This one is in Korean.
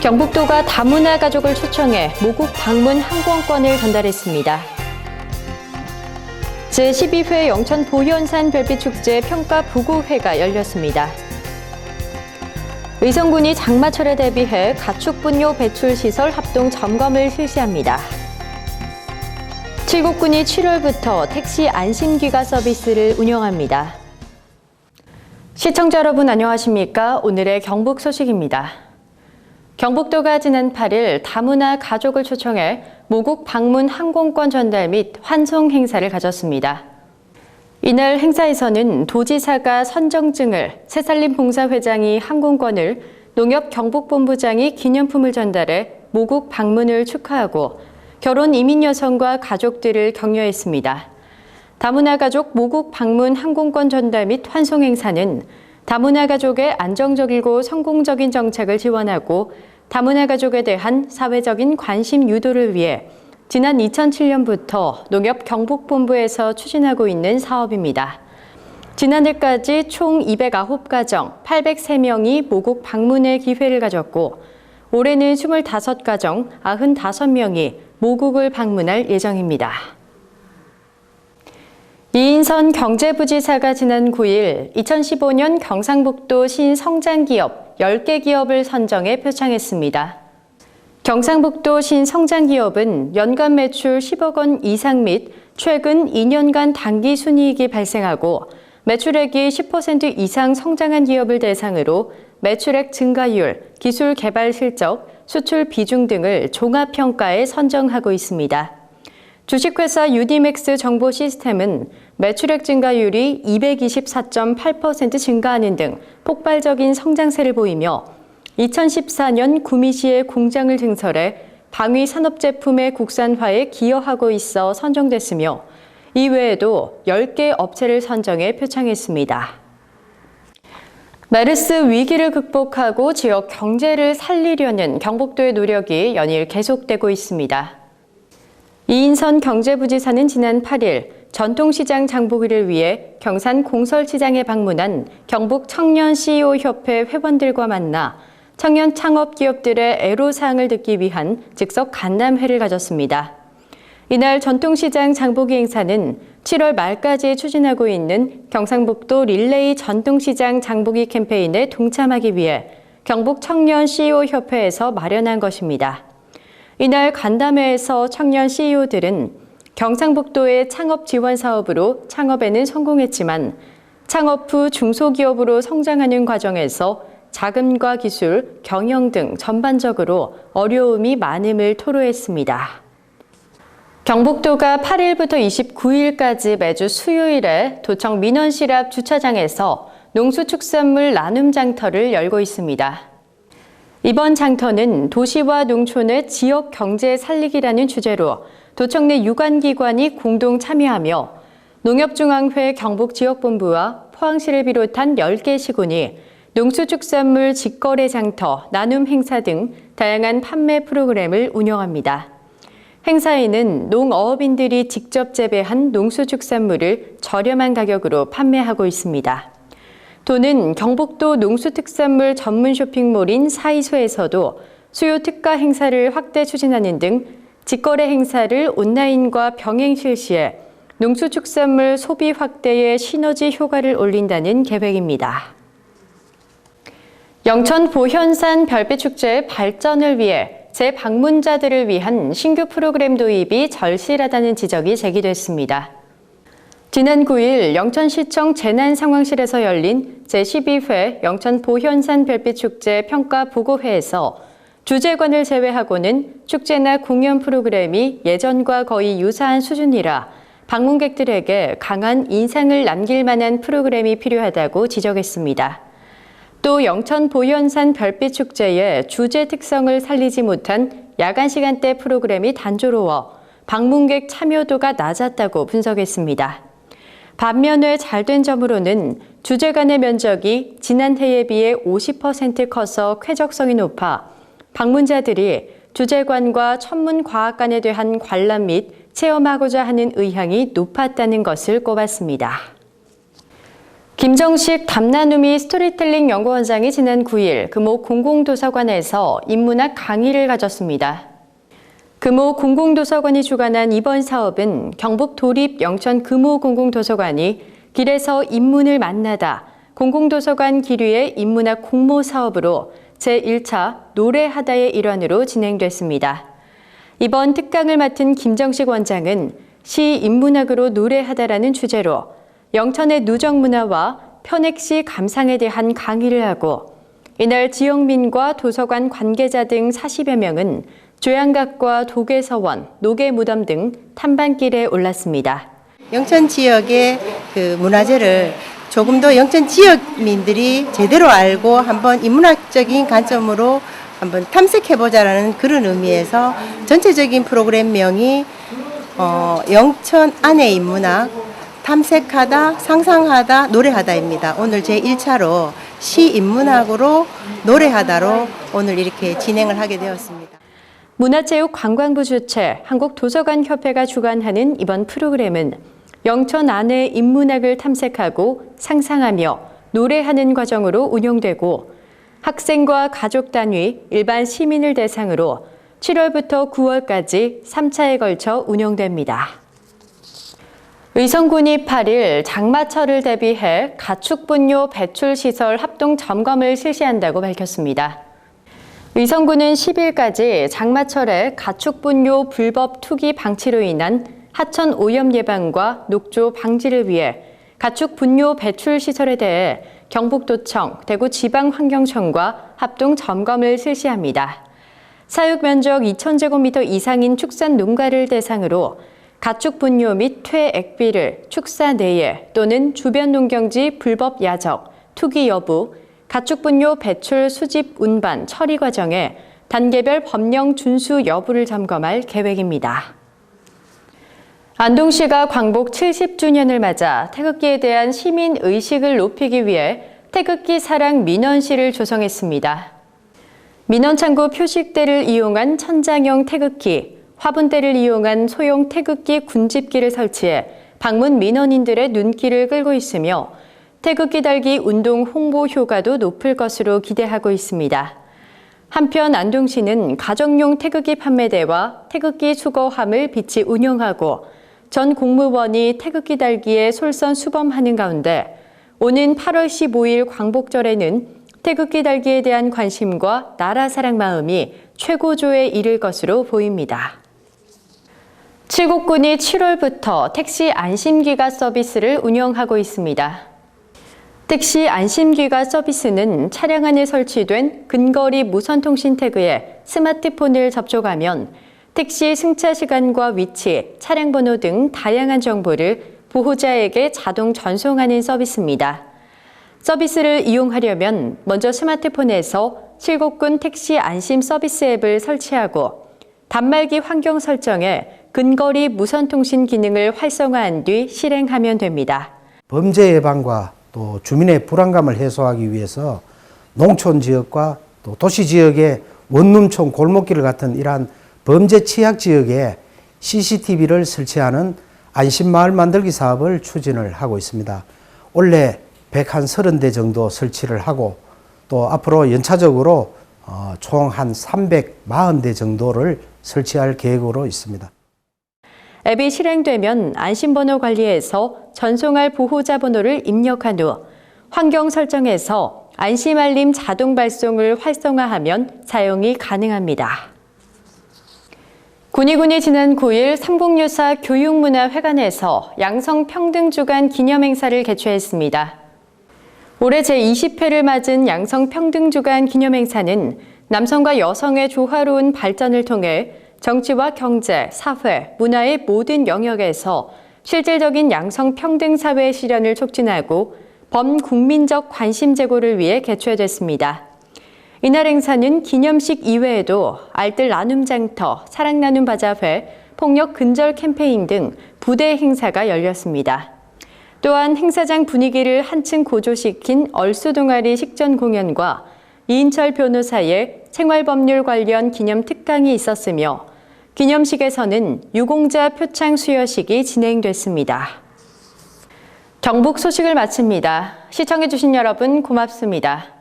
경북도가 다문화 가족을 초청해 모국 방문 항공권을 전달했습니다. 제12회 영천 보현산 별빛축제 평가 보고회가 열렸습니다. 의성군이 장마철에 대비해 가축분뇨 배출 시설 합동 점검을 실시합니다. 칠곡군이 7월부터 택시 안심귀가 서비스를 운영합니다. 시청자 여러분 안녕하십니까? 오늘의 경북 소식입니다. 경북도가 지난 8일 다문화 가족을 초청해 모국 방문 항공권 전달 및 환송 행사를 가졌습니다. 이날 행사에서는 도지사가 선정증을, 새살림 봉사회장이 항공권을, 농협 경북본부장이 기념품을 전달해 모국 방문을 축하하고 결혼 이민 여성과 가족들을 격려했습니다. 다문화 가족 모국 방문 항공권 전달 및 환송 행사는 다문화 가족의 안정적이고 성공적인 정책을 지원하고 다문화 가족에 대한 사회적인 관심 유도를 위해 지난 2007년부터 농협 경북본부에서 추진하고 있는 사업입니다. 지난해까지 총 209가정 803명이 모국 방문의 기회를 가졌고 올해는 25가정 95명이 모국을 방문할 예정입니다. 이인선 경제부지사가 지난 9일 2015년 경상북도 신성장기업 10개 기업을 선정해 표창했습니다. 경상북도 신성장기업은 연간 매출 10억 원 이상 및 최근 2년간 단기 순이익이 발생하고 매출액이 10% 이상 성장한 기업을 대상으로 매출액 증가율, 기술 개발 실적, 수출 비중 등을 종합평가에 선정하고 있습니다. 주식회사 유니맥스 정보시스템은 매출액 증가율이 224.8% 증가하는 등 폭발적인 성장세를 보이며 2014년 구미시에 공장을 증설해 방위 산업 제품의 국산화에 기여하고 있어 선정됐으며 이외에도 10개 업체를 선정해 표창했습니다. 메르스 위기를 극복하고 지역 경제를 살리려는 경북도의 노력이 연일 계속되고 있습니다. 이인선 경제부지사는 지난 8일 전통시장 장보기를 위해 경산 공설시장에 방문한 경북 청년 CEO협회 회원들과 만나 청년 창업기업들의 애로사항을 듣기 위한 즉석 간담회를 가졌습니다. 이날 전통시장 장보기 행사는 7월 말까지 추진하고 있는 경상북도 릴레이 전통시장 장보기 캠페인에 동참하기 위해 경북 청년 CEO협회에서 마련한 것입니다. 이날 간담회에서 청년 CEO들은 경상북도의 창업 지원 사업으로 창업에는 성공했지만 창업 후 중소기업으로 성장하는 과정에서 자금과 기술, 경영 등 전반적으로 어려움이 많음을 토로했습니다. 경북도가 8일부터 29일까지 매주 수요일에 도청 민원실 앞 주차장에서 농수축산물 나눔 장터를 열고 있습니다. 이번 장터는 도시와 농촌의 지역 경제 살리기라는 주제로 도청 내 유관기관이 공동 참여하며 농협중앙회 경북지역본부와 포항시를 비롯한 10개 시군이 농수축산물 직거래 장터, 나눔 행사 등 다양한 판매 프로그램을 운영합니다. 행사에는 농어업인들이 직접 재배한 농수축산물을 저렴한 가격으로 판매하고 있습니다. 도는 경북도 농수특산물 전문 쇼핑몰인 사이소에서도 수요 특가 행사를 확대 추진하는 등 직거래 행사를 온라인과 병행 실시해 농수축산물 소비 확대에 시너지 효과를 올린다는 계획입니다. 영천 보현산 별빛축제의 발전을 위해 재방문자들을 위한 신규 프로그램 도입이 절실하다는 지적이 제기됐습니다. 지난 9일 영천시청 재난상황실에서 열린 제12회 영천 보현산 별빛축제 평가 보고회에서 주재관을 제외하고는 축제나 공연 프로그램이 예전과 거의 유사한 수준이라 방문객들에게 강한 인상을 남길 만한 프로그램이 필요하다고 지적했습니다. 또 영천 보현산 별빛축제의 주제 특성을 살리지 못한 야간 시간대 프로그램이 단조로워 방문객 참여도가 낮았다고 분석했습니다. 반면에 잘된 점으로는 주제관의 면적이 지난해에 비해 50% 커서 쾌적성이 높아 방문자들이 주제관과 천문과학관에 대한 관람 및 체험하고자 하는 의향이 높았다는 것을 꼽았습니다. 김정식 담나누미 스토리텔링 연구원장이 지난 9일 금호 공공도서관에서 인문학 강의를 가졌습니다. 금호 공공도서관이 주관한 이번 사업은 경북 도립 영천 금호 공공도서관이 길에서 인문을 만나다 공공도서관 기류의 인문학 공모 사업으로 제1차 노래하다의 일환으로 진행됐습니다. 이번 특강을 맡은 김정식 원장은 시 인문학으로 노래하다라는 주제로 영천의 누적문화와 편액시 감상에 대한 강의를 하고 이날 지역민과 도서관 관계자 등 40여 명은 조향각과 도계서원, 노계무덤 등 탐방길에 올랐습니다. 영천 지역의 그 문화재를 조금 더 영천 지역민들이 제대로 알고 한번 인문학적인 관점으로 한번 탐색해보자라는 그런 의미에서 전체적인 프로그램명이 영천 안의 인문학, 탐색하다, 상상하다, 노래하다입니다. 오늘 제1차로 시 인문학으로 노래하다로 오늘 이렇게 진행을 하게 되었습니다. 문화체육관광부 주최 한국도서관협회가 주관하는 이번 프로그램은 영천 안의 인문학을 탐색하고 상상하며 노래하는 과정으로 운영되고 학생과 가족 단위, 일반 시민을 대상으로 7월부터 9월까지 3차에 걸쳐 운영됩니다. 의성군이 8일 장마철을 대비해 가축분뇨 배출시설 합동 점검을 실시한다고 밝혔습니다. 의성군은 10일까지 장마철에 가축분뇨 불법 투기 방치로 인한 하천 오염 예방과 녹조 방지를 위해 가축분뇨 배출 시설에 대해 경북도청, 대구지방환경청과 합동 점검을 실시합니다. 사육 면적 2,000제곱미터 이상인 축산 농가를 대상으로 가축분뇨 및 퇴액비를 축사 내에 또는 주변 농경지 불법 야적, 투기 여부, 가축분뇨 배출 수집 운반 처리 과정에 단계별 법령 준수 여부를 점검할 계획입니다. 안동시가 광복 70주년을 맞아 태극기에 대한 시민 의식을 높이기 위해 태극기 사랑 민원실을 조성했습니다. 민원창구 표식대를 이용한 천장형 태극기, 화분대를 이용한 소형 태극기 군집기를 설치해 방문 민원인들의 눈길을 끌고 있으며 태극기 달기 운동 홍보 효과도 높을 것으로 기대하고 있습니다. 한편 안동시는 가정용 태극기 판매대와 태극기 수거함을 빛이 운영하고 전 공무원이 태극기 달기에 솔선수범하는 가운데 오는 8월 15일 광복절에는 태극기 달기에 대한 관심과 나라 사랑 마음이 최고조에 이를 것으로 보입니다. 칠곡군이 7월부터 택시 안심기가 서비스를 운영하고 있습니다. 택시 안심기가 서비스는 차량 안에 설치된 근거리 무선통신 태그에 스마트폰을 접촉하면 택시 승차 시간과 위치, 차량 번호 등 다양한 정보를 보호자에게 자동 전송하는 서비스입니다. 서비스를 이용하려면 먼저 스마트폰에서 칠곡군 택시 안심 서비스 앱을 설치하고 단말기 환경 설정에 근거리 무선통신 기능을 활성화한 뒤 실행하면 됩니다. 범죄 예방과 또 주민의 불안감을 해소하기 위해서 농촌 지역과 또 도시 지역의 원룸촌 골목길 같은 이러한 범죄 취약 지역에 CCTV를 설치하는 안심마을 만들기 사업을 추진을 하고 있습니다. 올해 130대 정도 설치를 하고 또 앞으로 연차적으로 총 한 340대 정도를 설치할 계획으로 있습니다. 앱이 실행되면 안심번호 관리에서 전송할 보호자 번호를 입력한 후 환경 설정에서 안심알림 자동 발송을 활성화하면 사용이 가능합니다. 군위군이 지난 9일 삼국유사 교육문화회관에서 양성평등주간 기념행사를 개최했습니다. 올해 제20회를 맞은 양성평등주간 기념행사는 남성과 여성의 조화로운 발전을 통해 정치와 경제, 사회, 문화의 모든 영역에서 실질적인 양성평등사회 실현을 촉진하고 범국민적 관심 제고를 위해 개최됐습니다. 이날 행사는 기념식 이외에도 알뜰 나눔 장터, 사랑 나눔 바자회, 폭력 근절 캠페인 등 부대 행사가 열렸습니다. 또한 행사장 분위기를 한층 고조시킨 얼수동아리 식전 공연과 이인철 변호사의 생활법률 관련 기념 특강이 있었으며 기념식에서는 유공자 표창 수여식이 진행됐습니다. 경북 소식을 마칩니다. 시청해주신 여러분 고맙습니다.